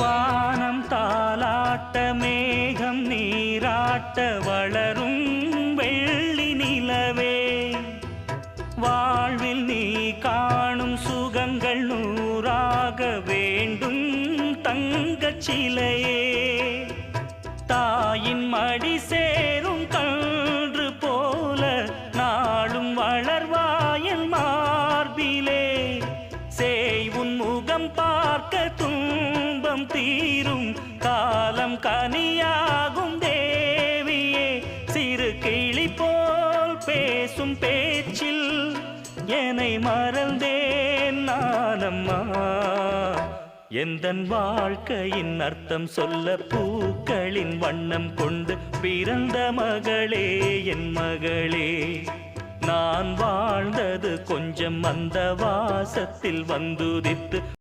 வானம் தாலாட்ட மேகம் நீராட்ட வளரும் வெள்ளி நிலவே வாழ்வில் நீ காணும் சுகங்கள் நூறாக வேண்டும் தங்கச் சிலையே தாயின் மடி சேரும் கன்று போல நாளும் வளர்வாயன் மார்பிலே சேய் உன் முகம் பார்க்க துன்பம் தீரும் காலம் கனியாகும் தேவியே சிறு கிளி போல் பேசும் பேச்சில் என்னை மறந்தேன் நானம்மா எந்தன் வாழ்க்கையின் அர்த்தம் சொல்ல பூக்களின் வண்ணம் கொண்டு பிறந்த மகளே என் மகளே நான் வாழ்ந்தது கொஞ்சம் அந்த வாசத்தில் வந்துதித்து